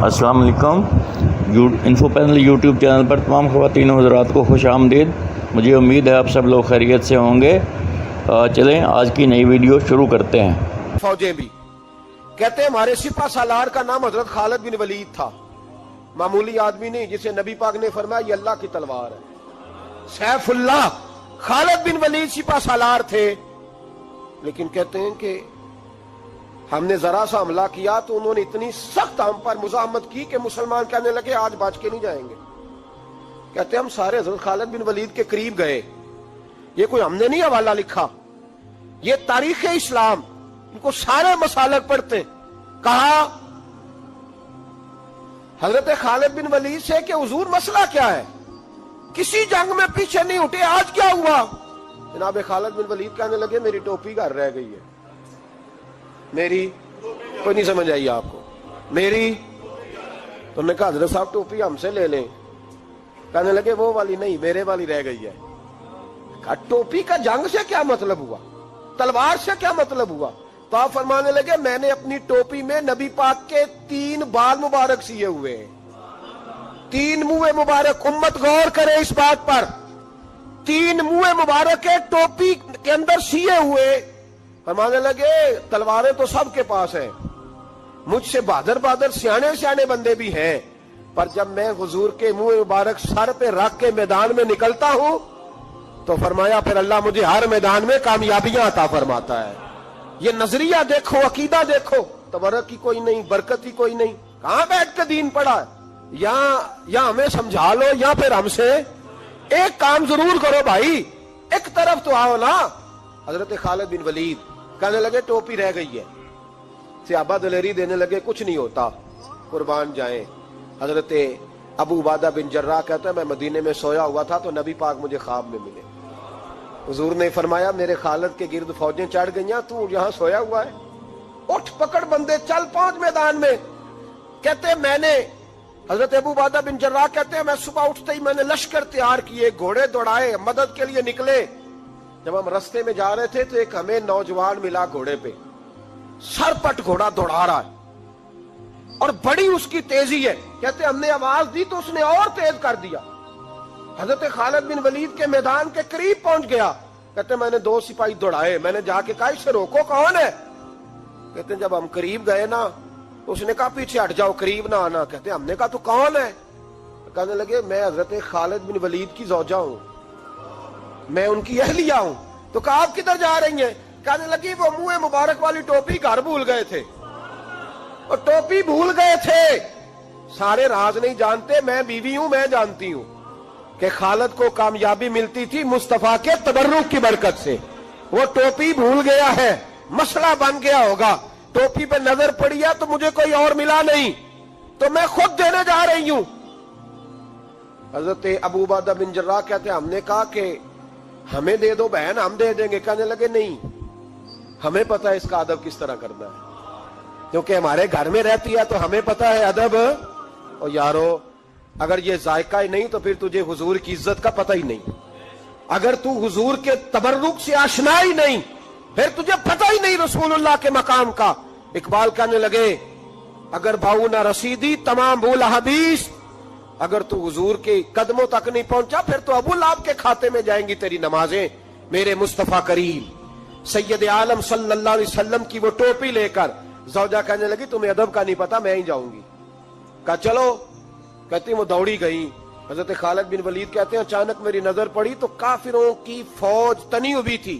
السلام علیکم. Info panel YouTube channel پر تمام خواتین و حضرات کو خوش آمدید. مجھے امید ہے آپ سب لوگ خیریت سے ہوں گے. چلیں آج کی نئی ویڈیو شروع کرتے ہیں. فوجیں بھی کہتے ہیں ہمارے سپہ سالار کا نام حضرت خالد بن ولید تھا. معمولی آدمی نہیں جسے نبی پاک نے فرمایا یہ اللہ کی تلوار ہے. سیف اللہ خالد بن ولید سپہ سالار تھے. لیکن کہتے ہیں کہ ہم نے ذرا سا حملہ کیا تو انہوں نے اتنی سخت ہم پر مزاحمت کی کہ مسلمان کہنے لگے آج بچ کے نہیں جائیں گے. کہتے ہیں ہم سارے حضرت خالد بن ولید کے قریب گئے. یہ کوئی ہم نے نہیں حوالہ لکھا, یہ تاریخ اسلام, ان کو سارے مسالک پڑھتے. کہا حضرت خالد بن ولید سے کہ حضور مسئلہ کیا ہے, کسی جنگ میں پیچھے نہیں اٹھے, آج کیا ہوا؟ جناب خالد بن ولید کہنے لگے میری ٹوپی گھر رہ گئی ہے. میری کوئی نہیں سمجھ آئی آپ کو؟ میری تو نے کہا حضرت صاحب ٹوپی ہم سے لے لیں. کہنے لگے وہ والی نہیں, میرے والی رہ گئی ہے. کہا ٹوپی کا جنگ سے کیا مطلب ہوا, تلوار سے کیا مطلب ہوا؟ تو آپ فرمانے لگے میں نے اپنی ٹوپی میں نبی پاک کے 3 بال مبارک سیے ہوئے ہیں, 3 منہ مبارک. امت غور کرے اس بات پر, 3 منہ مبارک کے ٹوپی کے اندر سیے ہوئے. فرمانے لگے تلواریں تو سب کے پاس ہیں, مجھ سے بہادر سیانے بندے بھی ہیں, پر جب میں حضور کے منہ مبارک سر پہ رکھ کے میدان میں نکلتا ہوں تو فرمایا پھر اللہ مجھے ہر میدان میں کامیابیاں عطا فرماتا ہے. یہ نظریہ دیکھو, عقیدہ دیکھو, تبرک کی کوئی نہیں, برکت کی کوئی نہیں. کہاں بیٹھ کے دین پڑھا, یا ہمیں سمجھا لو یا پھر ہم سے ایک کام ضرور کرو بھائی, ایک طرف تو آؤ نا. حضرت خالد بن ولید کہنے لگے ٹوپی رہ گئی ہے. صحابہ دلیری دینے لگے کچھ نہیں ہوتا, قربان جائیں. حضرت ابو عبادہ بن جراح کہتا ہے میں مدینے میں سویا ہوا تھا تو نبی پاک مجھے خواب میں ملے. حضور نے فرمایا میرے خالد کے گرد فوجیں چڑھ گئیں, تو یہاں سویا ہوا ہے, اٹھ پکڑ بندے چل پہنچ میدان میں. کہتے میں نے, حضرت ابو عبادہ بن جراح کہتے ہیں میں صبح اٹھتے ہی میں نے لشکر تیار کیے, گھوڑے دوڑائے, مدد کے لیے نکلے. جب ہم رستے میں جا رہے تھے تو ایک ہمیں نوجوان ملا گھوڑے پہ, سر پٹ گھوڑا دوڑا رہا ہے اور بڑی اس کی تیزی ہے. کہتے ہم نے آواز دی تو اس نے اور تیز کر دیا. حضرت خالد بن ولید کے میدان کے قریب پہنچ گیا. کہتے میں نے 2 سپاہی دوڑائے, میں نے جا کے کہا اسے روکو, کون ہے؟ کہتے جب ہم قریب گئے نا اس نے کہا پیچھے ہٹ جاؤ, قریب نہ آنا. کہتے ہم نے کہا تو کون ہے؟ کہنے لگے میں حضرت خالد بن ولید کی زوجہ ہوں, میں ان کی اہلیہ ہوں. تو کہا آپ کدھر جا رہی ہیں؟ کہنے لگی وہ منہ مبارک والی ٹوپی گھر بھول گئے تھے, اور ٹوپی بھول گئے تھے. سارے راز نہیں جانتے, میں بیوی ہوں, میں جانتی ہوں کہ خالد کو کامیابی ملتی تھی مصطفیٰ کے تبرک کی برکت سے. وہ ٹوپی بھول گیا ہے, مسئلہ بن گیا ہوگا. ٹوپی پہ نظر پڑی ہے تو مجھے کوئی اور ملا نہیں تو میں خود دینے جا رہی ہوں. حضرت ابو عبادہ بن جراح کہتے ہیں ہم نے کہا کہ ہمیں دے دو بہن, ہم دے دیں گے. کہنے لگے نہیں, ہمیں پتا ہے اس کا ادب کس طرح کرنا ہے, کیونکہ ہمارے گھر میں رہتی ہے تو ہمیں پتا ہے ادب. اور یارو اگر یہ ذائقہ ہی نہیں تو پھر تجھے حضور کی عزت کا پتہ ہی نہیں. اگر تو حضور کے تبرک سے آشنا ہی نہیں پھر تجھے پتہ ہی نہیں رسول اللہ کے مقام کا. اقبال کہنے لگے اگر بھاؤ نہ رسیدی تمام بھول حدیث, اگر تو حضور کے قدموں تک نہیں پہنچا پھر تو ابو لہب کے کھاتے میں جائیں گی تیری نمازیں. میرے مصطفیٰ کریم سید عالم صلی اللہ علیہ وسلم کی وہ ٹوپی لے کر زوجہ کہنے لگی تمہیں ادب کا نہیں پتا, میں ہی جاؤں گی. کہا چلو. کہتی وہ دوڑی گئی. حضرت خالد بن ولید کہتے ہیں اچانک میری نظر پڑی تو کافروں کی فوج تنی ہوئی تھی,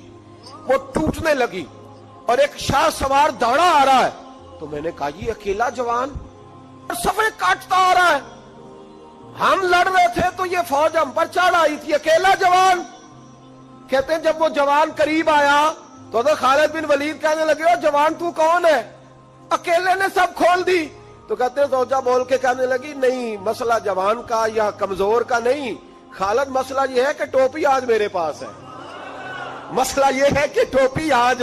وہ ٹوٹنے لگی اور ایک شاہ سوار دوڑا آ رہا ہے. تو میں نے کہا یہ اکیلا جوان صفے کاٹتا آ رہا ہے, ہم لڑ رہے تھے تو یہ فوج ہم پر چڑھ آئی تھی, اکیلا جوان. کہتے ہیں جب وہ جوان قریب آیا تو حضرت خالد بن ولید کہنے لگے جوان تو کون ہے, اکیلے نے سب کھول دی. تو کہتے ہیں زوجہ بول کے کہنے لگی نہیں مسئلہ جوان کا یا کمزور کا نہیں, خالد مسئلہ یہ ہے کہ ٹوپی آج میرے پاس ہے, مسئلہ یہ ہے کہ ٹوپی آج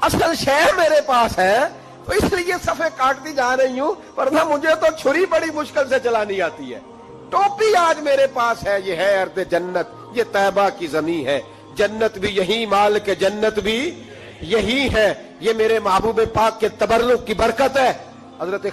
اصل شے میرے پاس ہے, تو اس لیے صفے کاٹتی جا رہی ہوں, ورنہ مجھے تو چھری بڑی مشکل سے چلانی آتی ہے. ٹوپی آج میرے پاس ہے, یہ ہے ارض جنت, یہ طیبہ کی زمین ہے, جنت بھی یہی, مال کے جنت بھی یہی ہے, یہ میرے محبوب پاک کے تبرک کی برکت ہے. حضرت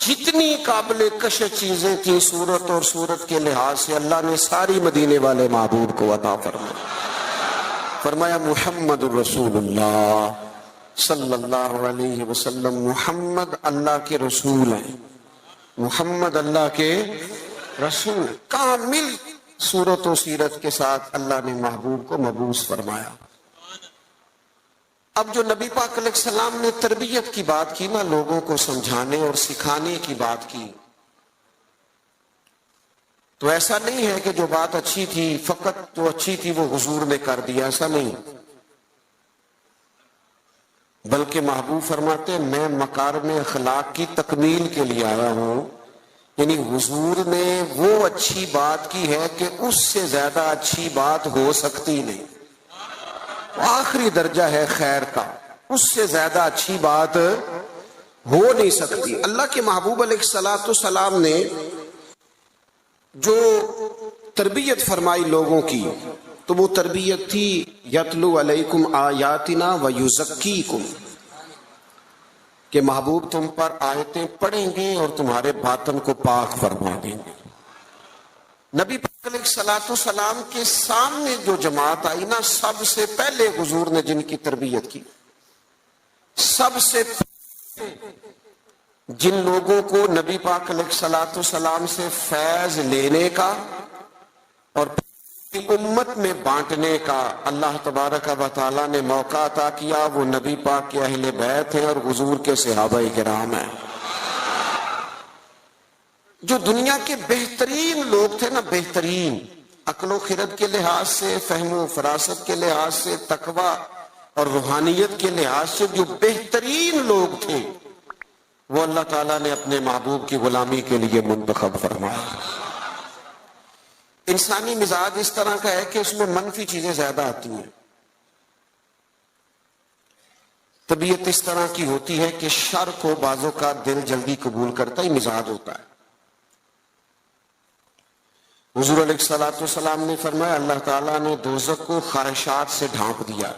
جتنی قابل کشش چیزیں تھیں صورت اور صورت کے لحاظ سے اللہ نے ساری مدینے والے محبوب کو عطا فرمایا محمد الرسول اللہ صلی اللہ علیہ وسلم، محمد اللہ کے رسول ہیں، محمد اللہ کے رسول، کامل صورت و سیرت کے ساتھ اللہ نے محبوب کو مبعوث فرمایا۔ اب جو نبی پاک علیہ السلام نے تربیت کی بات کی نا، لوگوں کو سمجھانے اور سکھانے کی بات کی، تو ایسا نہیں ہے کہ جو بات اچھی تھی فقط جو اچھی تھی وہ حضور نے کر دیا، ایسا نہیں، بلکہ محبوب فرماتے ہیں میں مکارم اخلاق کی تکمیل کے لیے آیا ہوں، یعنی حضور نے وہ اچھی بات کی ہے کہ اس سے زیادہ اچھی بات ہو سکتی نہیں، آخری درجہ ہے خیر کا، اس سے زیادہ اچھی بات ہو نہیں سکتی۔ اللہ کے محبوب علیہ السلام نے جو تربیت فرمائی لوگوں کی، تو وہ تربیت تھی یتلو علیکم آیاتنا ویزکیکم، کہ محبوب تم پر آیتیں پڑھیں گے اور تمہارے باطن کو پاک فرما دیں گے۔ نبی پاک علیہ السلام کے سامنے جو جماعت آئی نا، سب سے پہلے حضور نے جن کی تربیت کی، سب سے جن لوگوں کو نبی پاک علیہ السلام سے فیض لینے کا اور امت میں بانٹنے کا اللہ تبارک و تعالیٰ نے موقع عطا کیا، وہ نبی پاک کے اہل بیت ہیں اور حضور کے صحابہ کرام ہیں۔ جو دنیا کے بہترین لوگ تھے نا، بہترین عقل و خرد کے لحاظ سے، فہم و فراست کے لحاظ سے، تقوی اور روحانیت کے لحاظ سے جو بہترین لوگ تھے، وہ اللہ تعالیٰ نے اپنے محبوب کی غلامی کے لیے منتخب فرمایا۔ انسانی مزاج اس طرح کا ہے کہ اس میں منفی چیزیں زیادہ آتی ہیں، طبیعت اس طرح کی ہوتی ہے کہ شر کو بعضوں کا دل جلدی قبول کرتا ہی مزاج ہوتا ہے۔ حضور علیہ السلام نے فرمایا اللہ تعالیٰ نے دوزخ کو خواہشات سے ڈھانپ دیا،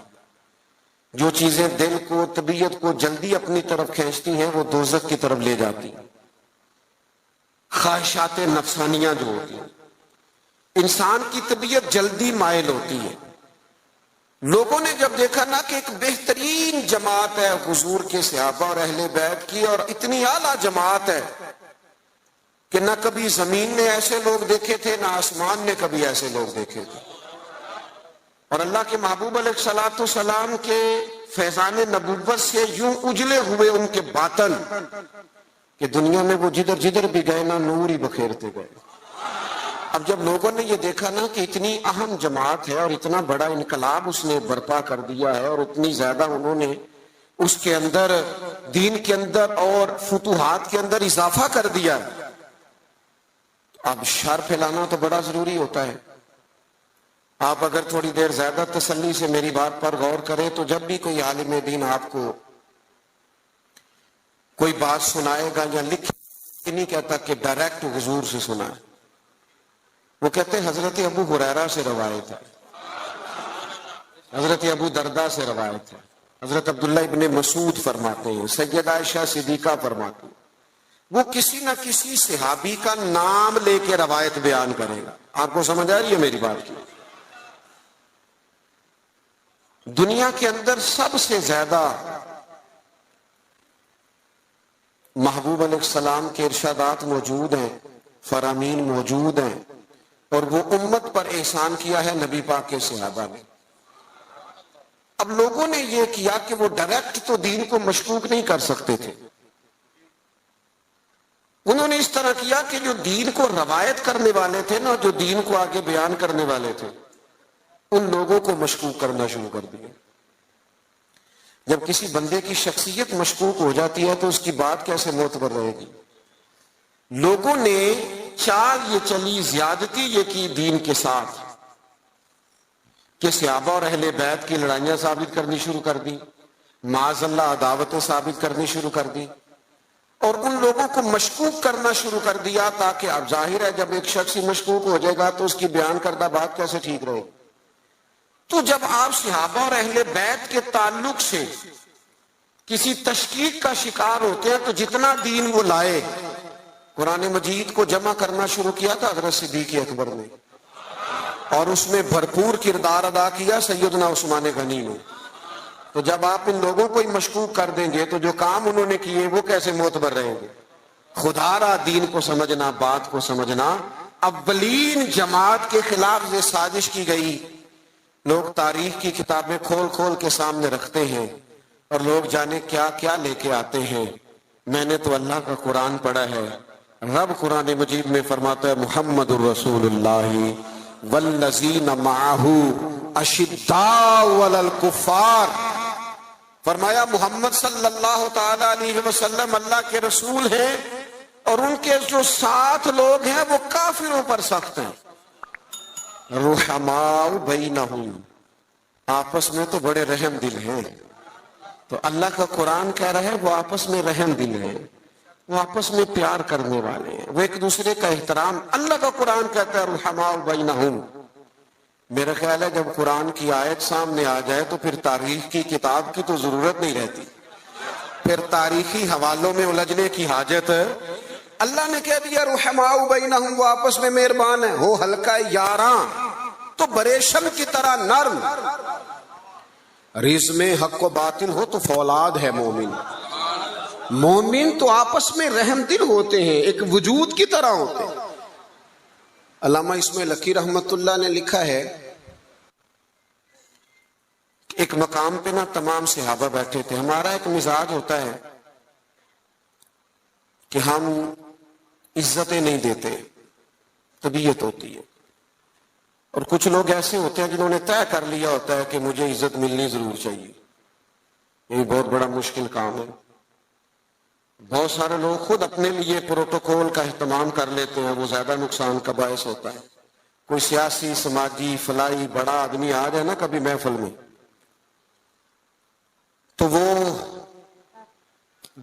جو چیزیں دل کو طبیعت کو جلدی اپنی طرف کھینچتی ہیں وہ دوزخ کی طرف لے جاتی ہیں، خواہشات نفسانیہ جو ہوتی ہیں، انسان کی طبیعت جلدی مائل ہوتی ہے۔ لوگوں نے جب دیکھا نا کہ ایک بہترین جماعت ہے حضور کے صحابہ اور اہل بیت کی، اور اتنی اعلیٰ جماعت ہے کہ نہ کبھی زمین نے ایسے لوگ دیکھے تھے، نہ آسمان نے کبھی ایسے لوگ دیکھے تھے، اور اللہ کے محبوب علیہ السلام کے فیضان نبوت سے یوں اجلے ہوئے ان کے باطن کہ دنیا میں وہ جدھر جدھر بھی گئے نا نور ہی بکھیرتے گئے۔ اب جب لوگوں نے یہ دیکھا نا کہ اتنی اہم جماعت ہے اور اتنا بڑا انقلاب اس نے برپا کر دیا ہے، اور اتنی زیادہ انہوں نے اس کے اندر دین کے اندر اور فتوحات کے اندر اضافہ کر دیا، اب شر پھیلانا تو بڑا ضروری ہوتا ہے۔ آپ اگر تھوڑی دیر زیادہ تسلی سے میری بات پر غور کریں تو جب بھی کوئی عالم دین آپ کو کوئی بات سنائے گا یا لکھے، نہیں کہتا کہ ڈائریکٹ حضور سے سنا ہے، وہ کہتے ہیں حضرت ابو ہریرہ سے روایت ہے، حضرت ابو دردہ سے روایت ہے، حضرت عبداللہ ابن مسعود فرماتے ہیں، سیدہ عائشہ صدیقہ فرماتی ہیں، وہ کسی نہ کسی صحابی کا نام لے کے روایت بیان کرے گا۔ آپ کو سمجھ آ رہی ہے میری بات کی؟ دنیا کے اندر سب سے زیادہ محبوب علیہ السلام کے ارشادات موجود ہیں، فرامین موجود ہیں، اور وہ امت پر احسان کیا ہے نبی پاک کے صحابہ نے۔ اب لوگوں نے یہ کیا کہ وہ ڈائریکٹ تو دین کو مشکوک نہیں کر سکتے تھے، انہوں نے اس طرح کیا کہ جو دین کو روایت کرنے والے تھے نا، جو دین کو آگے بیان کرنے والے تھے، ان لوگوں کو مشکوک کرنا شروع کر دیا۔ جب کسی بندے کی شخصیت مشکوک ہو جاتی ہے تو اس کی بات کیسے معتبر رہے گی؟ لوگوں نے چال یہ چلی، زیادتی یہ کی دین کے ساتھ کہ صحابہ اور اہل بیت کی لڑائیاں ثابت کرنی شروع کر دی، معاذ اللہ عداوتیں ثابت کرنی شروع کر دی، اور ان لوگوں کو مشکوک کرنا شروع کر دیا، تاکہ اب ظاہر ہے جب ایک شخص ہی مشکوک ہو جائے گا تو اس کی بیان کردہ بات کیسے ٹھیک رہے گی۔ تو جب آپ صحابہ اور اہل بیت کے تعلق سے کسی تشکیک کا شکار ہوتے ہیں تو جتنا دین وہ لائے، قرآن مجید کو جمع کرنا شروع کیا تھا حضرت صدیق اکبر نے، اور اس میں بھرپور کردار ادا کیا سیدنا عثمان غنی نے. تو جب آپ ان لوگوں کو ہی مشکوک کر دیں گے تو جو کام انہوں نے کیے وہ کیسے معتبر رہیں گے؟ خدا را دین کو سمجھنا، بات کو سمجھنا. اولین جماعت کے خلاف یہ سازش کی گئی. لوگ تاریخ کی کتابیں کھول کھول کے سامنے رکھتے ہیں اور لوگ جانے کیا کیا لے کے آتے ہیں. میں نے تو اللہ کا قرآن پڑھا ہے. رب قرآن مجید میں فرماتا ہے محمد الرسول اللہ والذین معہ اشداء علی الکفار. فرمایا محمد صلی اللہ تعالی علیہ وسلم اللہ کے رسول ہیں اور ان کے جو ساتھ لوگ ہیں وہ کافروں پر سخت ہیں. رحماء بینہم، آپس میں تو بڑے رحم دل ہیں. تو اللہ کا قرآن کہہ رہا ہے وہ آپس میں رحم دل ہیں، وہ آپس میں پیار کرنے والے ہیں، وہ ایک دوسرے کا احترام. اللہ کا قرآن کہتا ہے رحماء بینہم. میرا خیال ہے جب قرآن کی آیت سامنے آ جائے تو پھر تاریخ کی کتاب کی تو ضرورت نہیں رہتی، پھر تاریخی حوالوں میں الجھنے کی حاجت. اللہ نے کہہ دیا رحماء بینہم، وہ آپس میں مہربان ہیں. ہو ہلکا یاراں تو بریشم کی طرح نرم. رزم حق و باطل ہو تو فولاد ہے مومن. مومن تو آپس میں رحم دل ہوتے ہیں، ایک وجود کی طرح ہوتے ہیں. علامہ اسماعیل حقی رحمت اللہ نے لکھا ہے ایک مقام پہ نا تمام صحابہ بیٹھے تھے. ہمارا ایک مزاج ہوتا ہے کہ ہم عزتیں نہیں دیتے، طبیعت ہوتی ہے. اور کچھ لوگ ایسے ہوتے ہیں جنہوں نے طے کر لیا ہوتا ہے کہ مجھے عزت ملنی ضرور چاہیے. یہ بہت بڑا مشکل کام ہے. بہت سارے لوگ خود اپنے لیے پروٹوکول کا اہتمام کر لیتے ہیں، وہ زیادہ نقصان کا باعث ہوتا ہے. کوئی سیاسی سماجی فلاحی بڑا آدمی آ جائے نا کبھی محفل میں تو وہ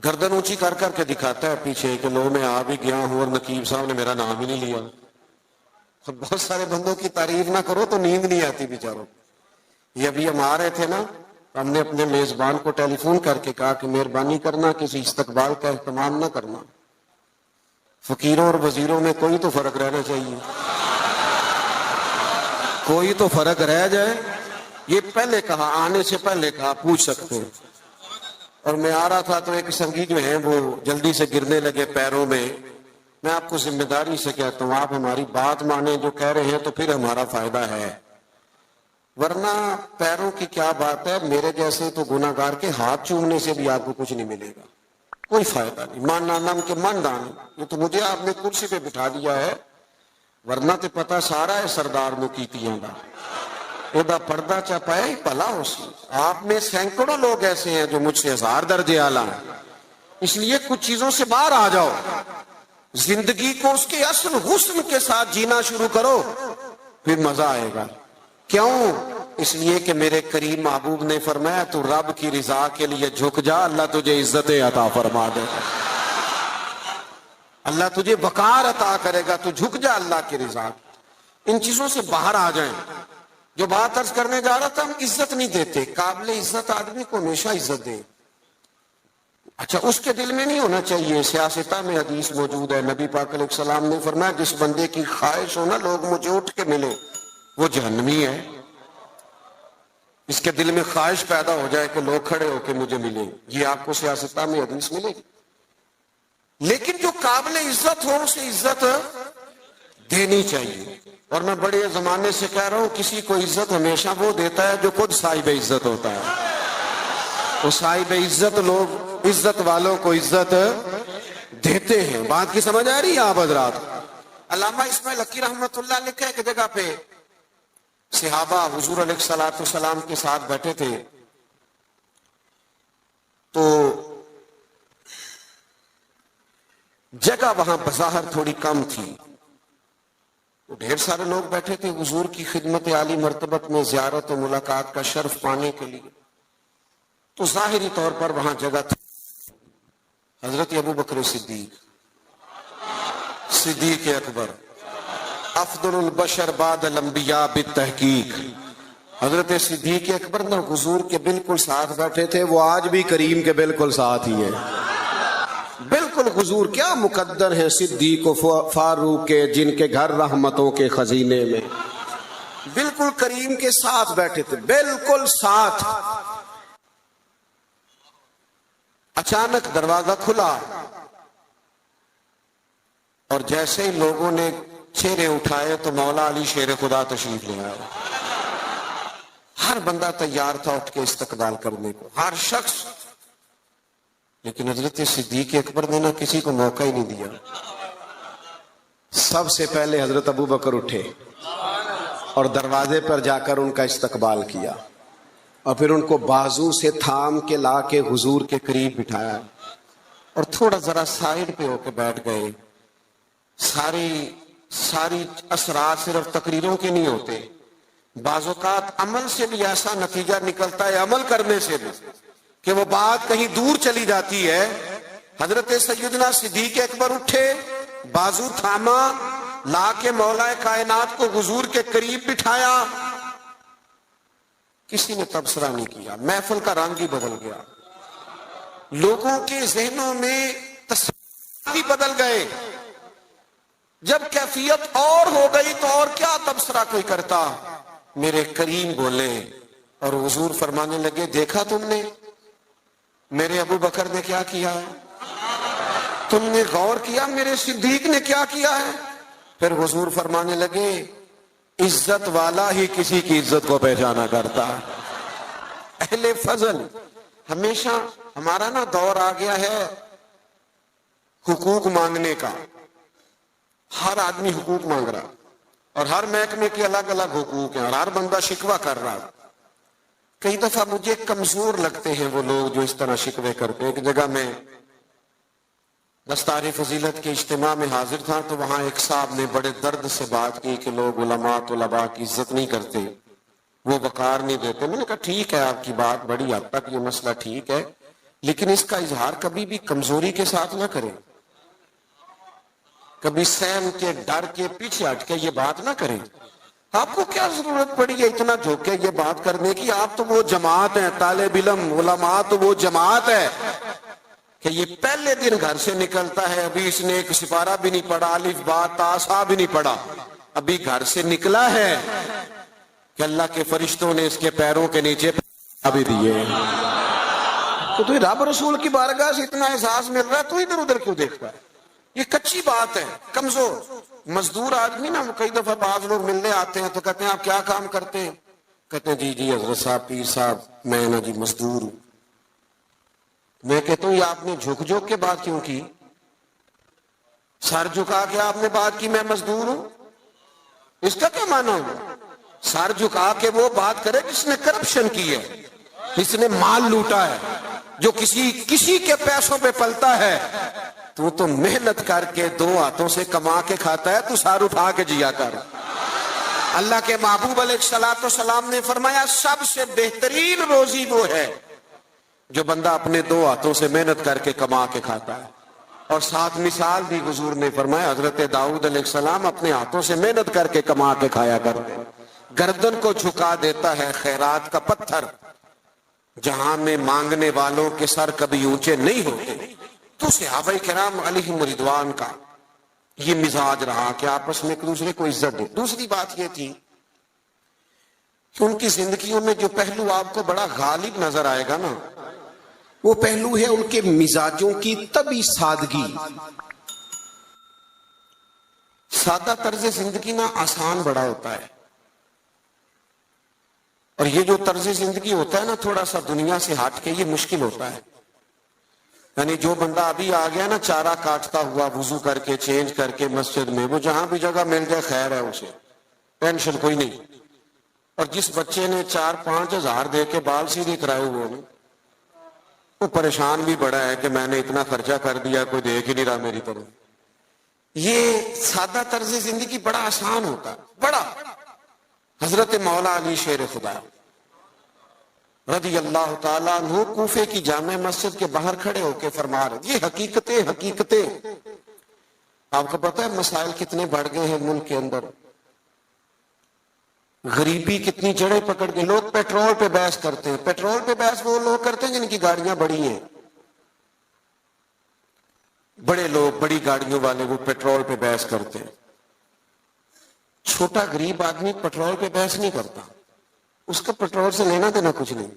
گردن اونچی کر کر کے دکھاتا ہے پیچھے کہ لو میں آ بھی گیا ہوں اور نقیب صاحب نے میرا نام ہی نہیں لیا. بہت سارے بندوں کی تعریف نہ کرو تو نیند نہیں آتی بیچاروں. یہ ابھی ہم آ رہے تھے نا، ہم نے اپنے میزبان کو ٹیلی فون کر کے کہا کہ مہربانی کرنا کسی استقبال کا اہتمام نہ کرنا. فقیروں اور وزیروں میں کوئی تو فرق رہنا چاہیے، کوئی تو فرق رہ جائے. یہ پہلے کہا، آنے سے پہلے کہا، پوچھ سکتے ہیں. اور میں آ رہا تھا تو ایک سنگی جو ہیں وہ جلدی سے گرنے لگے پیروں میں. میں آپ کو ذمہ داری سے کہتا ہوں آپ ہماری بات مانیں، جو کہہ رہے ہیں تو پھر ہمارا فائدہ ہے، ورنہ پیروں کی کیا بات ہے. میرے جیسے تو گناہ گار کے ہاتھ چومنے سے بھی آپ کو کچھ نہیں ملے گا، کوئی فائدہ نہیں. مان نام کے من دان، یہ تو مجھے آپ نے کرسی پہ بٹھا دیا ہے، ورنہ تو پتہ سارا ہے سردار نو کیتیاں دا ادا پردہ چپائے پلا ہو سی. آپ میں سینکڑوں لوگ ایسے ہیں جو مجھ سے 1000 درجے اعلیٰ ہیں. اس لیے کچھ چیزوں سے باہر آ جاؤ، زندگی کو اس کے اصل حسن کے ساتھ جینا شروع کرو، پھر مزہ آئے گا. کیوں؟ اس لیے کہ میرے کریم محبوب نے فرمایا تو رب کی رضا کے لیے جھک جا، اللہ تجھے عزت عطا فرما دے گا، اللہ تجھے وقار عطا کرے گا. تو جھک جا اللہ کی رضا. ان چیزوں سے باہر آ جائیں. جو بات عرض کرنے جا رہا تھا، ہم عزت نہیں دیتے. قابل عزت آدمی کو ہمیشہ عزت دیں. اچھا، اس کے دل میں نہیں ہونا چاہیے. سیاستہ میں حدیث موجود ہے، نبی پاک علیہ السلام نے فرمایا جس بندے کی خواہش ہو نا لوگ مجھے اٹھ کے ملے، وہ جہنمی ہے. اس کے دل میں خواہش پیدا ہو جائے کہ لوگ کھڑے ہو کے مجھے ملیں، یہ آپ کو سیاستہ میں حدیث ملے گی. لیکن جو قابل عزت ہو اسے عزت دینی چاہیے. اور میں بڑے زمانے سے کہہ رہا ہوں کسی کو عزت ہمیشہ وہ دیتا ہے جو خود صاحب عزت ہوتا ہے. وہ صاحب عزت لوگ عزت والوں کو عزت دیتے ہیں. بات کی سمجھ آ رہی ہے آپ حضرات؟ علامہ اسماعیل حقی رحمت اللہ لکھا ہے کہ جگہ پہ صحابہ حضور علیہ الصلوۃ والسلام کے ساتھ بیٹھے تھے تو جگہ وہاں بظاہر تھوڑی کم تھی. ڈھیر سارے لوگ بیٹھے تھے حضور کی خدمت عالی مرتبت میں زیارت و ملاقات کا شرف پانے کے لیے. تو ظاہری طور پر وہاں جگہ تھی. حضرت ابو بکر صدیق اکبر افضل البشر بعد الانبیاء بالتحقیق، حضرت صدیق اکبر نہ حضور کے بالکل ساتھ بیٹھے تھے، وہ آج بھی کریم کے بالکل ساتھ ہی ہیں، بالکل حضور کیا مقدر ہیں صدیق و فاروق کے، جن کے گھر رحمتوں کے خزینے میں، بالکل کریم کے ساتھ بیٹھے تھے، بالکل ساتھ۔ اچانک دروازہ کھلا اور جیسے ہی لوگوں نے چہرے اٹھائے تو مولا علی شیر خدا تشریف لے آئے۔ ہر بندہ تیار تھا اٹھ کے استقبال کرنے کو، ہر شخص، لیکن حضرت صدیق اکبر نے نہ کسی کو موقع ہی نہیں دیا۔ سب سے پہلے حضرت ابو بکر اٹھے اور دروازے پر جا کر ان کا استقبال کیا، اور پھر ان کو بازو سے تھام کے لا کے حضور کے قریب بٹھایا اور تھوڑا ذرا سائیڈ پہ ہو کے بیٹھ گئے۔ ساری اسرار صرف تقریروں کے نہیں ہوتے، بعض اوقات عمل سے بھی ایسا نتیجہ نکلتا ہے، عمل کرنے سے بھی، کہ وہ بات کہیں دور چلی جاتی ہے۔ حضرت سیدنا صدیق اکبر اٹھے، بازو تھاما، لا کے مولا کائنات کو حضور کے قریب بٹھایا۔ کسی نے تبصرہ نہیں کیا، محفل کا رنگ ہی بدل گیا، لوگوں کے ذہنوں میں تصور بھی بدل گئے۔ جب کیفیت اور ہو گئی تو اور کیا تبصرہ کوئی کرتا۔ میرے کریم بولے اور حضور فرمانے لگے، دیکھا تم نے میرے ابو بکر نے کیا کیا ہے؟ تم نے غور کیا میرے صدیق نے کیا کیا ہے؟ پھر حضور فرمانے لگے، عزت والا ہی کسی کی عزت کو پہچانا کرتا۔ اہل فضل، ہمیشہ ہمارا نا دور آ گیا ہے حقوق مانگنے کا، ہر آدمی حقوق مانگ رہا، اور ہر محکمے کے الگ الگ حقوق ہیں، اور ہر بندہ شکوہ کر رہا۔ کئی دفعہ مجھے کمزور لگتے ہیں وہ لوگ جو اس طرح شکوے کرتے ہیں۔ ایک جگہ میں دستار فضیلت کے اجتماع میں حاضر تھا تو وہاں ایک صاحب نے بڑے درد سے بات کی کہ لوگ علماء طلباء کی عزت نہیں کرتے، وہ وقار نہیں دیتے۔ میں نے کہا ٹھیک ہے، آپ کی بات بڑی حد تک یہ مسئلہ ٹھیک ہے، لیکن اس کا اظہار کبھی بھی کمزوری کے ساتھ نہ کریں، کبھی سہم کے ڈر کے پیچھے ہٹ کے یہ بات نہ کریں۔ آپ کو کیا ضرورت پڑی ہے اتنا جھوک کے یہ بات کرنے کی؟ آپ تو وہ جماعت ہیں، طالب علم علماء تو وہ جماعت ہے کہ یہ پہلے دن گھر سے نکلتا ہے، ابھی اس نے ایک سپارہ بھی نہیں پڑھا، الف با تا سا بھی نہیں پڑھا، ابھی گھر سے نکلا ہے کہ اللہ کے فرشتوں نے اس کے پیروں کے نیچے بھی دیے۔ تو تمہیں رب رسول کی بارگاہ سے اتنا احساس مل رہا ہے، تو ادھر ادھر کیوں دیکھتا ہے؟ یہ کچی بات ہے۔ کمزور مزدور آدمی نا، کئی دفعہ بعض لوگ ملنے آتے ہیں تو کہتے ہیں آپ کیا کام کرتے ہیں؟ کہتے ہیں جی حضرت صاحب، پیر صاحب، میں نا جی مزدور ہوں۔ میں کہتا ہوں یہ آپ نے جھک جھک کے بات کیوں کی؟ سر جھکا کے آپ نے بات کی میں مزدور ہوں، اس کا کیا معنی ہوگا؟ سر جھکا کے وہ بات کرے جس نے کرپشن کی ہے، جس نے مال لوٹا ہے، جو کسی کے پیسوں پہ پلتا ہے۔ تو محنت کر کے دو ہاتھوں سے کما کے کھاتا ہے، تو سار اٹھا کے جیا کر۔ اللہ کے محبوب علیہ الصلوۃ والسلام نے فرمایا سب سے بہترین روزی وہ ہے جو بندہ اپنے دو ہاتھوں سے محنت کر کے کما کے کھاتا ہے۔ اور ساتھ مثال بھی حضور نے فرمایا، حضرت داؤد علیہ السلام اپنے ہاتھوں سے محنت کر کے کما کے کھایا کرتے۔ گردن کو جھکا دیتا ہے خیرات کا پتھر، جہاں میں مانگنے والوں کے سر کبھی اونچے نہیں ہوتے۔ تو صحابہ کرام علیہم رضوان کا یہ مزاج رہا کہ آپس میں ایک دوسرے کو عزت دے۔ دوسری بات یہ تھی کہ ان کی زندگیوں میں جو پہلو آپ کو بڑا غالب نظر آئے گا نا، وہ پہلو ہے ان کے مزاجوں کی طبی سادگی۔ سادہ طرز زندگی نا آسان بڑا ہوتا ہے، اور یہ جو طرز زندگی ہوتا ہے نا تھوڑا سا دنیا سے ہٹ کے، یہ مشکل ہوتا ہے۔ یعنی جو بندہ ابھی آ گیا نا چارہ کاٹتا ہوا، وضو کر کے چینج کر کے مسجد میں، وہ جہاں بھی جگہ مل جائے خیر ہے، اسے ٹینشن کوئی نہیں۔ اور جس بچے نے 4-5 ہزار دے کے بال سیدھے کرائے ہوئے ہیں، وہ پریشان بھی بڑا ہے کہ میں نے اتنا خرچہ کر دیا، کوئی دیکھ ہی نہیں رہا میری طرف۔ یہ سادہ طرز زندگی بڑا آسان ہوتا ہے، بڑا۔ حضرت مولا علی شیر خدا رضی اللہ تعالیٰ عنہ کوفے کی جامع مسجد کے باہر کھڑے ہو کے فرما رہے، یہ حقیقتیں آپ کو پتہ ہے مسائل کتنے بڑھ گئے ہیں ملک کے اندر۔ غریبی کتنی جڑیں پکڑ کے لوگ پیٹرول پہ بحث کرتے ہیں. پیٹرول پہ بحث وہ لوگ کرتے ہیں جن کی گاڑیاں بڑی ہیں. بڑے لوگ بڑی گاڑیوں والے وہ پیٹرول پہ بحث کرتے ہیں. چھوٹا غریب آدمی پیٹرول پہ بحث نہیں کرتا, اس کا پیٹرول سے لینا دینا کچھ نہیں.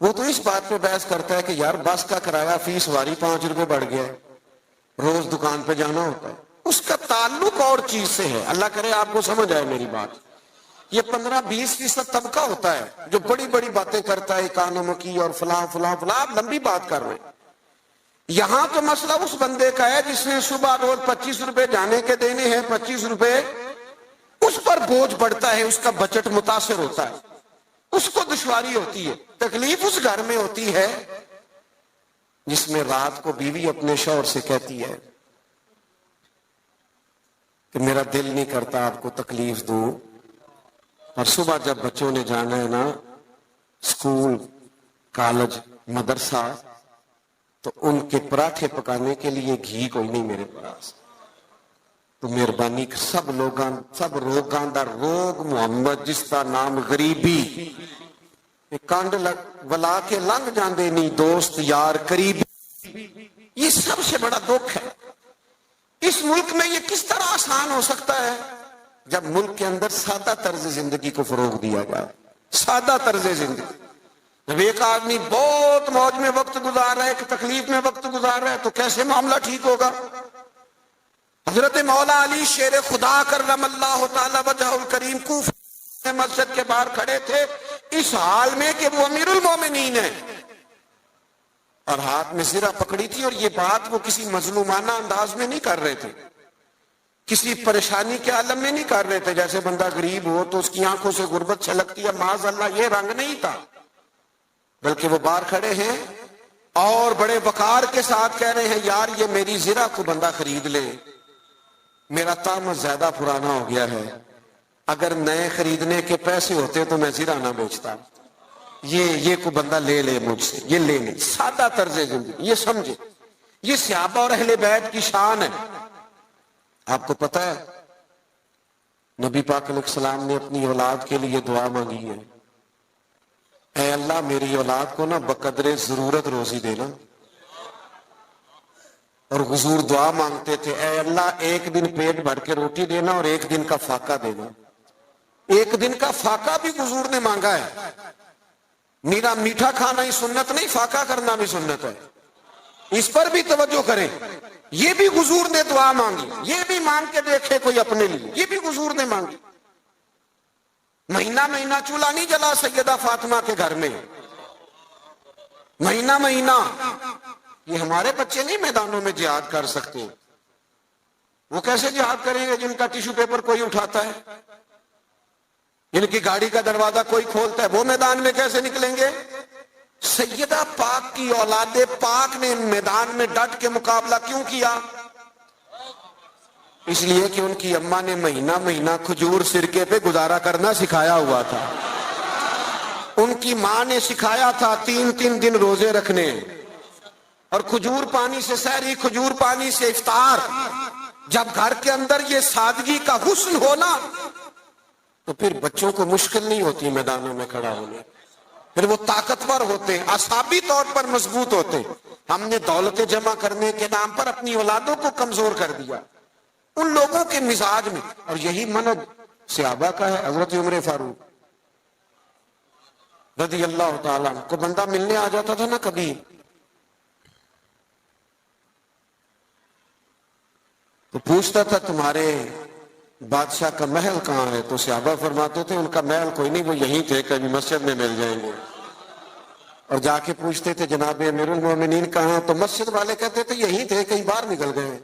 وہ تو اس بات پہ بحث کرتا ہے کہ یار بس کا کرایہ فی سواری 5 روپے بڑھ گیا ہے, روز دکان پہ جانا ہوتا ہے. اس کا تعلق اور چیز سے ہے. اللہ کرے آپ کو سمجھ آئے میری بات. یہ 15-20% طبقہ ہوتا ہے جو بڑی بڑی باتیں کرتا ہے اکانومی کی اور فلاں فلاں فلاں. آپ لمبی بات کر رہے ہیں. یہاں تو مسئلہ اس بندے کا ہے جس نے صبح روز 25 روپے جانے کے دینے ہیں, 25 روپے اس پر بوجھ پڑتا ہے, اس کا بجٹ متاثر ہوتا ہے, اس کو دشواری ہوتی ہے. تکلیف اس گھر میں ہوتی ہے جس میں رات کو بیوی اپنے شوہر سے کہتی ہے کہ میرا دل نہیں کرتا آپ کو تکلیف دوں, اور صبح جب بچوں نے جانا ہے نا اسکول, کالج, مدرسہ, تو ان کے پراٹھے پکانے کے لیے گھی کوئی نہیں میرے پاس. تو مہربانی سب روگاں دا روگ محمد جس کا نام غریبی, کانڈ ولا کے لنگ جاندے نہیں دوست یار قریبی. یہ سب سے بڑا دکھ ہے. اس ملک میں یہ کس طرح آسان ہو سکتا ہے جب ملک کے اندر سادہ طرز زندگی کو فروغ دیا جائے. سادہ طرز زندگی. جب ایک آدمی بہت موج میں وقت گزار رہا ہے, ایک تکلیف میں وقت گزار رہا ہے, تو کیسے معاملہ ٹھیک ہوگا؟ حضرت مولا علی شیر خدا کرم اللہ تعالی وجہ الکریم کوفہ مسجد کے باہر کھڑے تھے اس حال میں کہ وہ امیر المومنین ہیں, اور ہاتھ میں زرہ پکڑی تھی. اور یہ بات وہ کسی مظلومانہ انداز میں نہیں کر رہے تھے, کسی پریشانی کے عالم میں نہیں کر رہے تھے. جیسے بندہ غریب ہو تو اس کی آنکھوں سے غربت چھلکتی ہے, معاذ اللہ یہ رنگ نہیں تھا. بلکہ وہ باہر کھڑے ہیں اور بڑے وقار کے ساتھ کہہ رہے ہیں یار یہ میری زرہ کو بندہ خرید لے, میرا طعمت زیادہ پرانا ہو گیا ہے, اگر نئے خریدنے کے پیسے ہوتے تو میں زرہ نہ بیچتا, یہ کو بندہ لے لے مجھ سے, یہ لے لے. سادہ طرز زندگی, یہ سمجھے. یہ صحابہ اور اہل بیت کی شان ہے. آپ کو پتہ ہے نبی پاک علیہ السلام نے اپنی اولاد کے لیے دعا مانگی ہے, اے اللہ میری اولاد کو نا بقدر ضرورت روزی دینا. اور حضور دعا مانگتے تھے اے اللہ ایک دن پیٹ بھر کے روٹی دینا اور ایک دن کا فاقہ دینا. ایک دن کا فاقہ بھی حضور نے مانگا ہے. میرا میٹھا کھانا ہی سنت نہیں, فاقہ کرنا بھی سنت ہے. اس پر بھی توجہ کریں. یہ بھی حضور نے دعا مانگی, یہ بھی مانگ کے دیکھے کوئی اپنے لیے, یہ بھی حضور نے مانگی. مہینہ مہینہ چولہا نہیں جلا سیدہ فاطمہ کے گھر میں, مہینہ مہینہ. یہ ہمارے بچے نہیں میدانوں میں جہاد کر سکتے. وہ کیسے جہاد کریں گے جن کا ٹیشو پیپر کوئی اٹھاتا ہے, جن کی گاڑی کا دروازہ کوئی کھولتا ہے, وہ میدان میں کیسے نکلیں گے؟ سیدہ پاک کی اولاد پاک نے میدان میں ڈٹ کے مقابلہ کیوں کیا؟ اس لیے کہ ان کی اماں نے مہینہ مہینہ کھجور سرکے پہ گزارا کرنا سکھایا ہوا تھا. ان کی ماں نے سکھایا تھا 3 دن روزے رکھنے, اور کھجور پانی سے سحری, کھجور پانی سے افطار. جب گھر کے اندر یہ سادگی کا حسن ہونا تو پھر بچوں کو مشکل نہیں ہوتی میدانوں میں کھڑا ہونے, پھر وہ طاقتور ہوتے, اعصابی طور پر مضبوط ہوتے. ہم نے دولت جمع کرنے کے نام پر اپنی اولادوں کو کمزور کر دیا ان لوگوں کے مزاج میں. اور یہی منہج صحابہ کا ہے. حضرت عمر فاروق رضی اللہ تعالیٰ عنہ کو بندہ ملنے آ جاتا تھا نا کبھی, تو پوچھتا تھا تمہارے بادشاہ کا محل کہاں ہے؟ تو صحابہ فرماتے تھے ان کا محل کوئی نہیں, وہ یہیں تھے, کبھی مسجد میں مل جائیں گے. اور جا کے پوچھتے تھے جناب امیر المومنین کہاں؟ تو مسجد والے کہتے تھے یہیں تھے, کہیں باہر نکل گئے.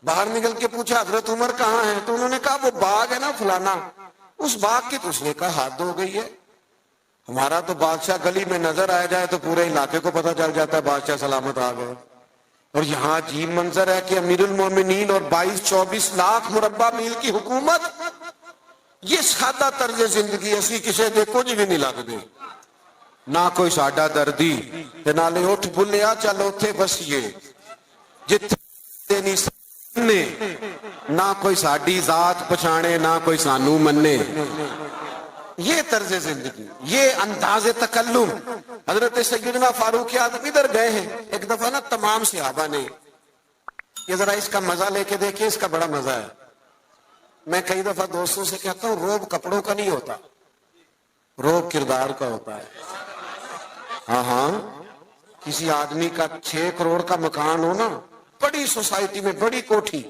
باہر نکل کے پوچھا حضرت عمر کہاں ہیں؟ تو انہوں نے کہا وہ باغ ہے نا فلانا, اس باغ کی. تو اس نے کہا حد ہو گئی ہے, ہمارا تو بادشاہ گلی میں نظر آ جائے تو پورے علاقے کو پتہ چل جاتا ہے بادشاہ سلامت آ گئے. اور یہاں عجیب منظر ہے کہ امیر المومنین اور 22-24 لاکھ مربع میل کی حکومت, یہ سادہ طرز زندگی اسی کسی دے کچھ بھی نہیں لگتے. نہ کوئی ساڈا دردی تے نالے اٹھ بھلیا چل اوتھے بسیے جتھے نہیں سنے, نہ کوئی ساڈی ذات پچھانے نہ کوئی سانو منے. یہ طرز زندگی، یہ انداز تکلم. حضرت سیدنا فاروق اعظم ادھر گئے ہیں ایک دفعہ نا، تمام صحابہ نے یہ ذرا اس کا مزہ لے کے دیکھیں، اس کا بڑا مزہ ہے. میں کئی دفعہ دوستوں سے کہتا ہوں روب کپڑوں کا نہیں ہوتا، روب کردار کا ہوتا ہے. ہاں کسی آدمی کا 6 کروڑ کا مکان ہو نا، بڑی سوسائٹی میں بڑی کوٹھی،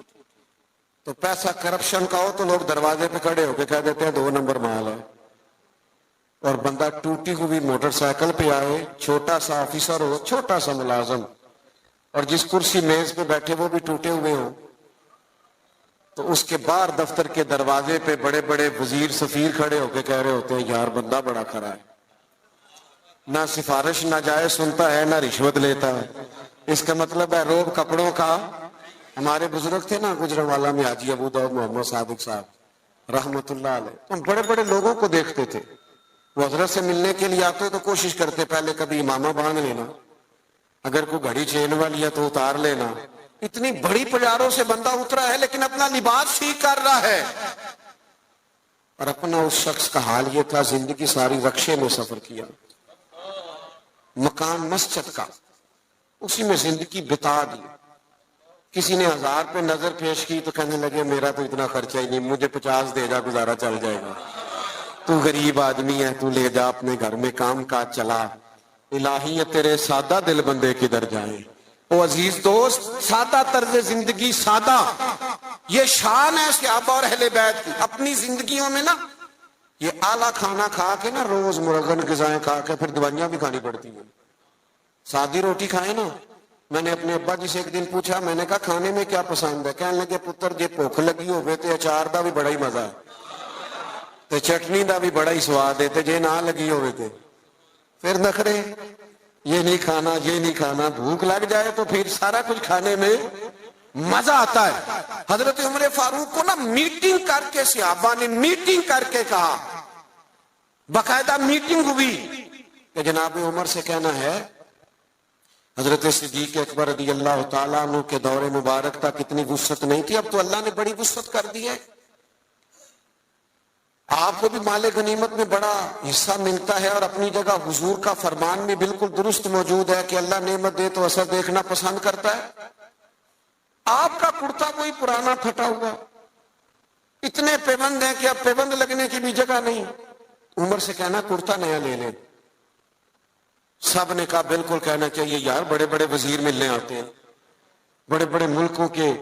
تو پیسہ کرپشن کا ہو تو لوگ دروازے پہ کھڑے ہو کے کہہ دیتے ہیں 2 نمبر مال ہے. اور بندہ ٹوٹی ہوئی موٹر سائیکل پہ آئے، چھوٹا سا آفیسر ہو، چھوٹا سا ملازم، اور جس کرسی میز پہ بیٹھے وہ بھی ٹوٹے ہوئے ہوں، تو اس کے باہر دفتر کے دروازے پہ بڑے بڑے وزیر سفیر کھڑے ہو کے کہہ رہے ہوتے ہیں یار بندہ بڑا کھڑا ہے، نہ سفارش نہ جائے سنتا ہے، نہ رشوت لیتا ہے. اس کا مطلب ہے روب کپڑوں کا. ہمارے بزرگ تھے نا گجرانوالہ میں حاجی ابو داؤد محمد صادق صاحب رحمت اللہ علیہ، ہم بڑے بڑے لوگوں کو دیکھتے تھے، وہ حضرت سے ملنے کے لیے آتے تو کوشش کرتے پہلے کبھی امامہ باندھ لینا، اگر کوئی گھڑی چین والی ہے تو اتار لینا. اتنی بڑی پجاروں سے بندہ اترا ہے لیکن اپنا لباس ٹھیک کر رہا ہے. اور اپنا اس شخص کا حال یہ تھا، زندگی ساری رکشے میں سفر کیا، مکان مسجد کا، اسی میں زندگی بتا دی. کسی نے 1000 پہ نظر پیش کی تو کہنے لگے میرا تو اتنا خرچہ ہی نہیں، مجھے 50 دے جا گزارا چل جائے گا، تو غریب آدمی ہے، تو لے جا اپنے گھر میں کام کاج چلا. الہی تیرے سادہ دل بندے کدھر جائیں. او عزیز دوست، سادہ طرز زندگی، سادہ، یہ شان ہے صحابہ اور اہل بیت کی. اپنی زندگیوں میں نا یہ اعلیٰ کھانا کھا کے نا، روز مرغن غذائیں کھا کے پھر دوائیاں بھی کھانی پڑتی ہیں. سادی روٹی کھائیں نا. میں نے اپنے ابا جی سے ایک دن پوچھا، میں نے کہا کھانے میں کیا پسند ہے؟ کہنے لگے پتر جے بھوک لگی ہوئے تے اچار دا بھی بڑا ہی مزہ ہے تے چٹنی دا بھی بڑا ہی سواد ہے، تے جے نہ لگی ہوئے تے پھر نخرے، یہ نہیں کھانا یہ نہیں کھانا. بھوک لگ جائے تو پھر سارا کچھ کھانے میں مزہ آتا ہے. حضرت عمر فاروق کو نا میٹنگ کر کے صحابہ نے میٹنگ کر کے کہا، باقاعدہ میٹنگ ہوئی کہ جناب عمر سے کہنا ہے حضرت صدیق اکبر رضی اللہ تعالیٰ عنہ کے دور مبارک تک اتنی وسعت نہیں تھی، اب تو اللہ نے بڑی وسعت کر دی ہے. آپ کو بھی مال غنیمت میں بڑا حصہ ملتا ہے، اور اپنی جگہ حضور کا فرمان بھی بالکل درست موجود ہے کہ اللہ نعمت دے تو اثر دیکھنا پسند کرتا ہے. آپ کا کرتا کوئی پرانا پھٹا ہوا، اتنے پیبند ہیں کہ اب پیبند لگنے کی بھی جگہ نہیں. عمر سے کہنا کرتا نیا لے لیں. سب نے کہا بالکل کہنا چاہیے یار، بڑے بڑے وزیر ملنے آتے ہیں، بڑے بڑے ملکوں کے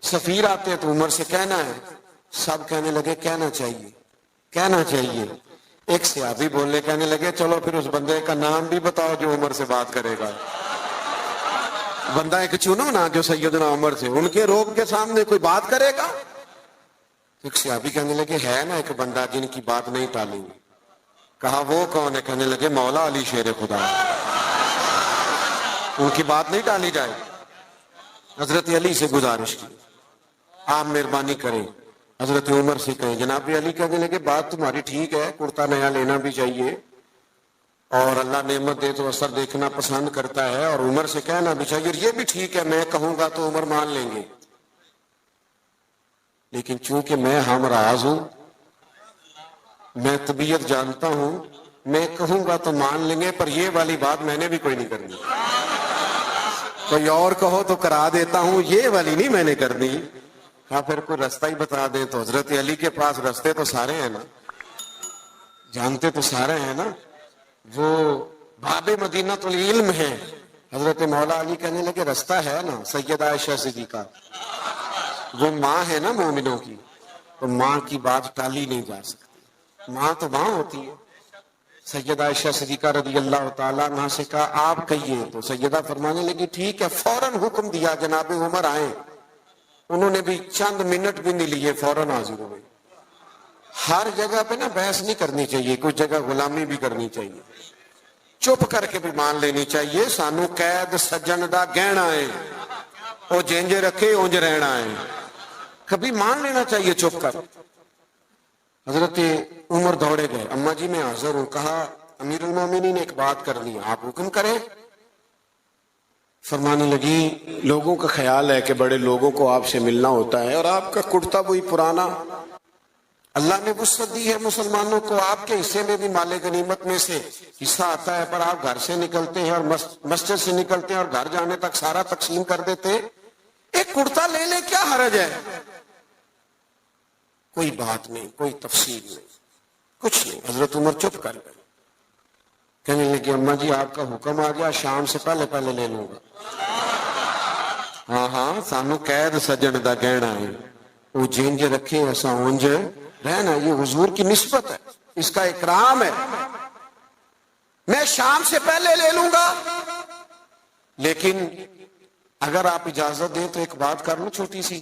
سفیر آتے ہیں، تو عمر سے کہنا ہے. سب کہنے لگے کہنا چاہیے کہنا چاہیے. ایک صحابی بولنے کہنے لگے چلو پھر اس بندے کا نام بھی بتاؤ جو عمر سے بات کرے گا. بندہ ایک چنو نا جو سیدنا عمر سے ان کے روب کے سامنے کوئی بات کرے گا. ایک صحابی کہنے لگے ہے نا ایک بندہ جن کی بات نہیں ٹالیں گے. کہا وہ کون ہے؟ کہنے لگے مولا علی شیر خدا، ان کی بات نہیں ٹالی جائے. حضرت علی سے گزارش کی آپ مہربانی کریں. حضرت عمر سے کہیں. جناب علی کہنے لگے بات تمہاری ٹھیک ہے، کرتا نیا لینا بھی چاہیے، اور اللہ نعمت دے تو اثر دیکھنا پسند کرتا ہے، اور عمر سے کہنا بھی چاہیے. یہ بھی ٹھیک ہے، میں کہوں گا تو عمر مان لیں گے، لیکن چونکہ میں ہم راز ہوں، میں طبیعت جانتا ہوں، میں کہوں گا تو مان لیں گے، پر یہ والی بات میں نے بھی کوئی نہیں کرنی. کوئی اور کہو تو کرا دیتا ہوں، یہ والی نہیں میں نے کرنی. کہا پھر کوئی رستہ ہی بتا دیں. تو حضرت علی کے پاس رستے تو سارے ہیں نا، جانتے تو سارے ہیں نا. وہ باب مدینہ العلم ہے. حضرت مولا علی کہنے لگے رستہ ہے نا، سیدہ عائشہ صدیقہ وہ ماں ہے نا مومنوں کی، تو ماں کی بات ٹالی نہیں جا سکتی. ماں تو ماں ہوتی ہے. سیدہ عائشہ صدیقہ رضی اللہ تعالیٰ عنہ سے کہا آپ کہیے. تو سیدہ فرمانے لگی ٹھیک ہے. فوراً حکم دیا جناب عمر آئیں. انہوں نے بھی چند منٹ بھی نہیں لیے، فوراً حاضر ہوئے. ہر جگہ پہ نا بحث نہیں کرنی چاہیے، کچھ جگہ غلامی بھی کرنی چاہیے، چپ کر کے بھی مان لینی چاہیے. سانو قید سجن دا گہنا ہے، او جینج رکھے اونج رہنا ہے، کبھی مان لینا چاہیے چپ کر. حضرت عمر دوڑے گئے. اماں جی میں حاضر ہوں. کہا امیر المومنین نے ایک بات کر لی، آپ حکم کریں. فرمانے لگی لوگوں کا خیال ہے کہ بڑے لوگوں کو آپ سے ملنا ہوتا ہے، اور آپ کا کرتا وہی پرانا. اللہ نے وسعت دی ہے مسلمانوں کو، آپ کے حصے میں بھی مال غنیمت میں سے حصہ آتا ہے، پر آپ گھر سے نکلتے ہیں اور مسجد سے نکلتے ہیں اور گھر جانے تک سارا تقسیم کر دیتے. ایک کرتا لے لے، کیا حرج ہے؟ کوئی بات نہیں، کوئی تفصیل نہیں، کچھ نہیں. حضرت عمر چپ کر گئے. کہنے لگے اماں جی آپ کا حکم آ گیا، شام سے پہلے پہلے لے لوں گا. ہاں ہاں سانو قید سجن دا کہنا ہے، وہ جنج رکھے ایسا اونج رہنا، یہ حضور کی نسبت ہے، اس کا اکرام ہے. میں شام سے پہلے لے لوں گا، لیکن اگر آپ اجازت دیں تو ایک بات کر لوں چھوٹی سی.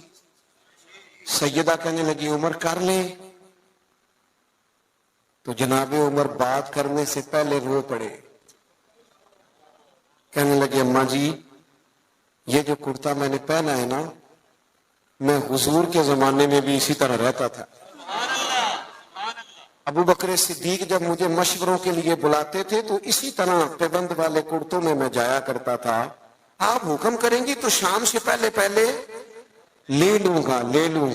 سیدہ کہنے لگی عمر کر لے. تو جناب عمر بات کرنے سے پہلے رو پڑے. کہنے لگے اماں جی یہ جو کرتا میں نے پہنا ہے نا، میں حضور کے زمانے میں بھی اسی طرح رہتا تھا. ابو بکر صدیق جب مجھے مشوروں کے لیے بلاتے تھے تو اسی طرح پیبند والے کرتوں میں جایا کرتا تھا. آپ حکم کریں گی تو شام سے پہلے پہلے لے لوں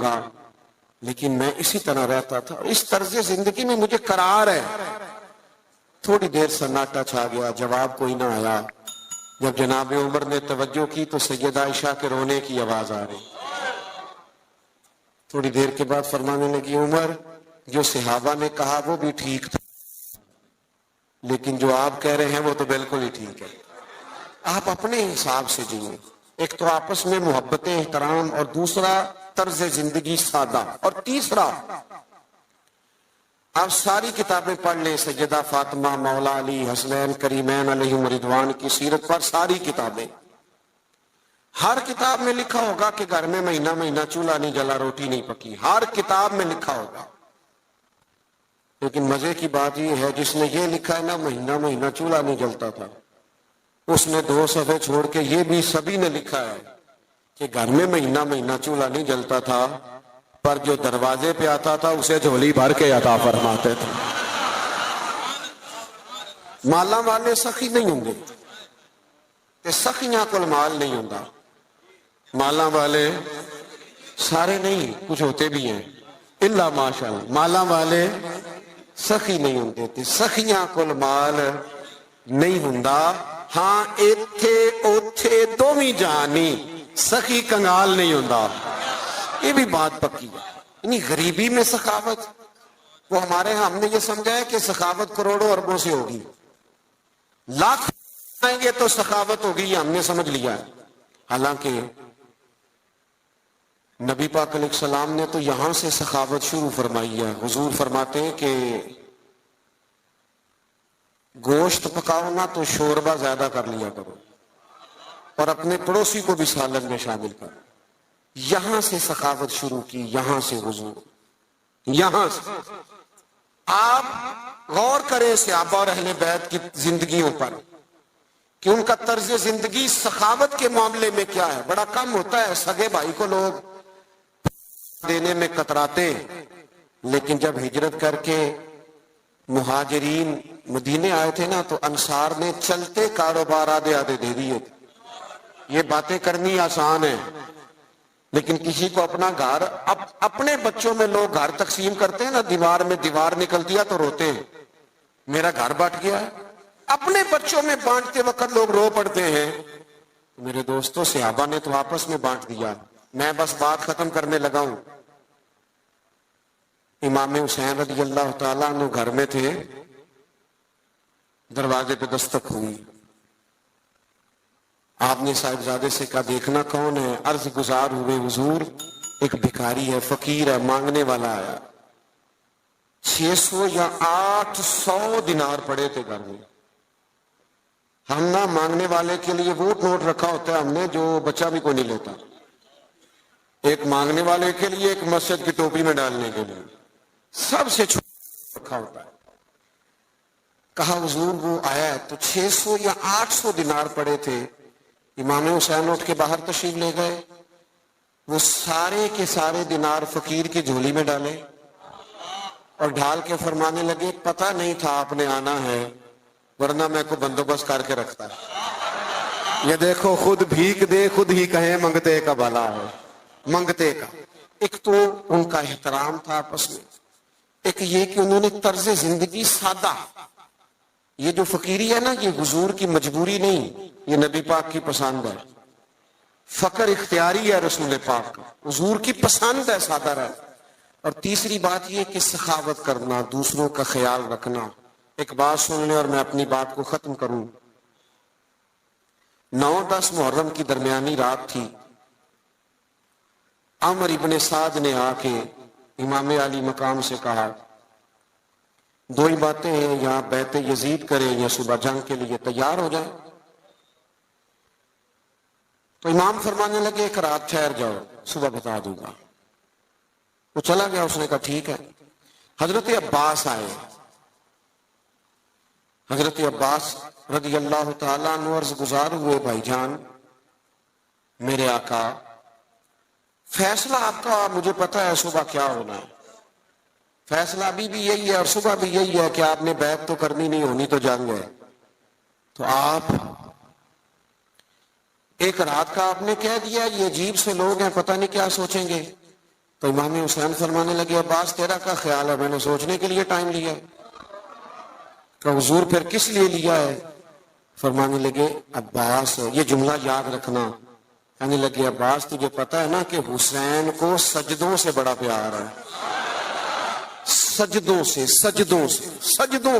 گا، لیکن میں اسی طرح رہتا تھا. اس طرز زندگی میں مجھے قرار ہے. تھوڑی دیر سناٹا چھا گیا، جواب کوئی نہ آیا. جب جناب عمر نے توجہ کی تو سیدہ عائشہ کے رونے کی آواز آ رہی. تھوڑی دیر کے بعد فرمانے لگی عمر جو صحابہ نے کہا وہ بھی ٹھیک تھا، لیکن جو آپ کہہ رہے ہیں وہ تو بالکل ہی ٹھیک ہے. آپ اپنے حساب سے جیئیں. ایک تو آپس میں محبت احترام، اور دوسرا طرز زندگی سادہ، اور تیسرا آپ ساری کتابیں پڑھ لیں، سیدہ فاطمہ، مولا علی، حسنین کریمین علیہم رضوان کی سیرت پر ساری کتابیں، ہر کتاب میں لکھا ہوگا کہ گھر میں مہینہ مہینہ چولہا نہیں جلا، روٹی نہیں پکی. ہر کتاب میں لکھا ہوگا. لیکن مزے کی بات یہ ہے جس نے یہ لکھا ہے نا مہینہ مہینہ چولہا نہیں جلتا تھا، اس نے 2 صفحے چھوڑ کے یہ بھی سبھی نے لکھا ہے کہ گھر میں مہینہ مہینہ چولہا نہیں جلتا تھا، پر جو دروازے پہ آتا تھا اسے جھولی بھر کے عطا فرماتے تھے. مالا والے سخی نہیں ہوں گے کہ سخیاں کل مال نہیں ہوں. مالا والے سارے نہیں، کچھ ہوتے بھی ہیں اللہ ماشاءاللہ. مالا والے سخی نہیں ہوں، سخیاں کل مال نہیں ہوں. ہاں ایتھے اوتھے دومی جانی سخی کنگال نہیں ہوں. یہ بھی بات پکی ہے. یعنی غریبی میں سخاوت، وہ ہمارے ہاں ہم نے یہ سمجھا ہے کہ سخاوت کروڑوں اربوں سے ہوگی، لاکھ آئیں گے تو سخاوت ہوگی، یہ ہم نے سمجھ لیا ہے. حالانکہ نبی پاک علیہ السلام نے تو یہاں سے سخاوت شروع فرمائی ہے. حضور فرماتے ہیں کہ گوشت پکاؤ نا تو شوربہ زیادہ کر لیا کرو، اور اپنے پڑوسی کو بھی سالن میں شامل کرو. یہاں سے سخاوت شروع کی، یہاں سے حضور، یہاں سے. آپ غور کریں صحابہ اور اہل بیت کی زندگیوں پر کہ ان کا طرز زندگی سخاوت کے معاملے میں کیا ہے. بڑا کم ہوتا ہے سگے بھائی کو لوگ دینے میں کتراتے، لیکن جب ہجرت کر کے مہاجرین مدینے آئے تھے نا تو انصار نے چلتے کاروبار آدھے آدھے دے دیے. یہ باتیں کرنی آسان ہے، لیکن کسی کو اپنا گھر، اپنے بچوں میں لوگ گھر تقسیم کرتے ہیں نا، دیوار میں دیوار نکلتی ہے تو روتے ہیں میرا گھر بٹ گیا ہے. اپنے بچوں میں بانٹتے وقت لوگ رو پڑتے ہیں. میرے دوستوں صحابہ نے تو آپس میں بانٹ دیا. میں بس بات ختم کرنے لگا ہوں. امام حسین رضی اللہ تعالیٰ عنہ گھر میں تھے، دروازے پہ دستک ہوئی. آپ نے صاحبزادے سے کہا دیکھنا کون ہے. عرض گزار ہوئے حضور ایک بھکاری ہے، فقیر ہے، مانگنے والا آیا. 600 یا 800 دینار پڑے تھے گھر میں. ہم نہ مانگنے والے کے لیے وہ نوٹ رکھا ہوتا ہے ہم نے جو بچہ بھی کوئی نہیں لیتا، ایک مانگنے والے کے لیے، ایک مسجد کی ٹوپی میں ڈالنے کے لیے، سب سے چھوٹا رکھا ہوتا ہے. کہا حضور وہ آیا ہے تو 600 یا 800 دینار پڑے تھے. امام حسین اٹھ کے باہر تشریف لے گئے، وہ سارے کے سارے دینار فقیر کی جھولی میں ڈالے اور ڈھال کے فرمانے لگے پتہ نہیں تھا آپ نے آنا ہے، ورنہ میں کو بندوبست کر کے رکھتا. یہ دیکھو خود بھیک دے خود ہی کہیں منگتے کا بھلا ہے. منگتے کا ایک تو ان کا احترام تھا آپس میں، ایک یہ کہ انہوں نے طرز زندگی سادہ، یہ جو فقیری ہے نا، یہ حضور کی مجبوری نہیں، یہ نبی پاک کی پسند ہے. فقر اختیاری ہے رسول پاک کا، حضور کی پسند ہے سادہ رہ. اور تیسری بات یہ کہ سخاوت کرنا، دوسروں کا خیال رکھنا. ایک بات سن لیں اور میں اپنی بات کو ختم کروں. 9-10 محرم کی درمیانی رات تھی. عمر ابن سعد نے آ کے امام علی مقام سے کہا 2 ہی باتیں ہیں، یا بیعت یزید کریں یا صبح جنگ کے لیے تیار ہو جائیں. تو امام فرمانے لگے ایک رات ٹھہر جاؤ، صبح بتا دوں گا. وہ چلا گیا، اس نے کہا ٹھیک ہے. حضرت عباس آئے. حضرت عباس رضی اللہ تعالیٰ عنہ عرض گزار ہوئے، بھائی جان میرے آقا، فیصلہ آپ کا مجھے پتا ہے صبح کیا ہونا ہے. فیصلہ ابھی بھی یہی ہے اور صبح بھی یہی ہے کہ آپ نے بیعت تو کرنی نہیں، ہونی تو جنگ ہے. تو آپ ایک رات کا آپ نے کہہ دیا، یہ عجیب سے لوگ ہیں، پتہ نہیں کیا سوچیں گے. تو امام حسین فرمانے لگے عباس تیرا کیا خیال ہے؟ میں نے سوچنے کے لیے ٹائم لیا. کہ حضور پھر کس لیے لیا ہے؟ فرمانے لگے عباس یہ جملہ یاد رکھنا. کہنے لگے عباس تجھے پتا ہے نا کہ حسین کو سجدوں سے بڑا پیار ہے، سجدوں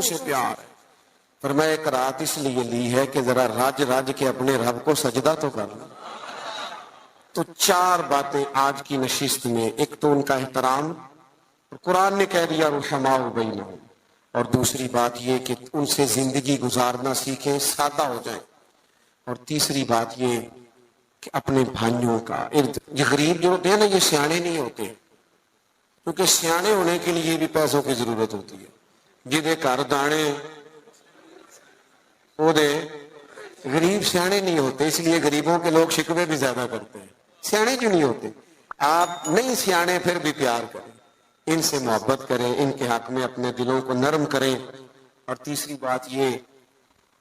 سے پیار ہے. فرمایا ایک رات اس لیے لی ہے کہ ذرا رج کے اپنے رب کو سجدہ تو کر لیں. تو 4 باتیں آج کی نشست میں. ایک تو ان کا احترام، قرآن نے کہہ دیا رحماء بینہم. اور دوسری بات یہ کہ ان سے زندگی گزارنا سیکھیں، سادہ ہو جائیں. اور تیسری بات یہ کہ اپنے بھائیوں کا یہ غریب جو ہوتے ہیں نا، یہ سیانے نہیں ہوتے، کیونکہ سیانے ہونے کے لیے بھی پیسوں کی ضرورت ہوتی ہے. جدے گھر دانے وہ دے. غریب سیانے نہیں ہوتے، اس لیے غریبوں کے لوگ شکوے بھی زیادہ کرتے ہیں. سیانے کیوں نہیں ہوتے؟ آپ نہیں سیانے پھر بھی پیار کریں، ان سے محبت کریں، ان کے حق میں اپنے دلوں کو نرم کریں. اور تیسری بات یہ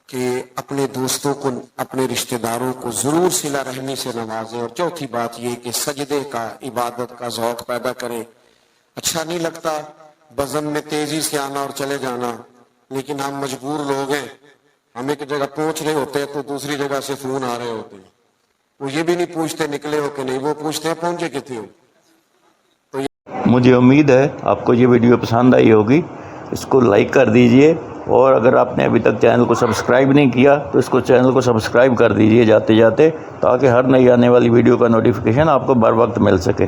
کہ اپنے دوستوں کو، اپنے رشتہ داروں کو ضرور صلہ رحمی سے نوازیں. اور چوتھی بات یہ کہ سجدے کا، عبادت کا ذوق پیدا کریں. اچھا نہیں لگتا بزم میں تیزی سے آنا اور چلے جانا، لیکن ہم مجبور لوگ ہیں. ہم ایک جگہ پہنچ رہے ہوتے ہیں تو دوسری جگہ سے فون آ رہے ہوتے ہیں. وہ یہ بھی نہیں پوچھتے نکلے ہو کہ نہیں، وہ پوچھتے ہیں پہنچے کتنے ہو. مجھے امید ہے آپ کو یہ ویڈیو پسند آئی ہوگی. اس کو لائک کر دیجئے، اور اگر آپ نے ابھی تک چینل کو سبسکرائب نہیں کیا تو اس کو چینل کو سبسکرائب کر دیجئے جاتے جاتے، تاکہ ہر نئی آنے والی ویڈیو کا نوٹیفیکیشن آپ کو بر وقت مل سکے.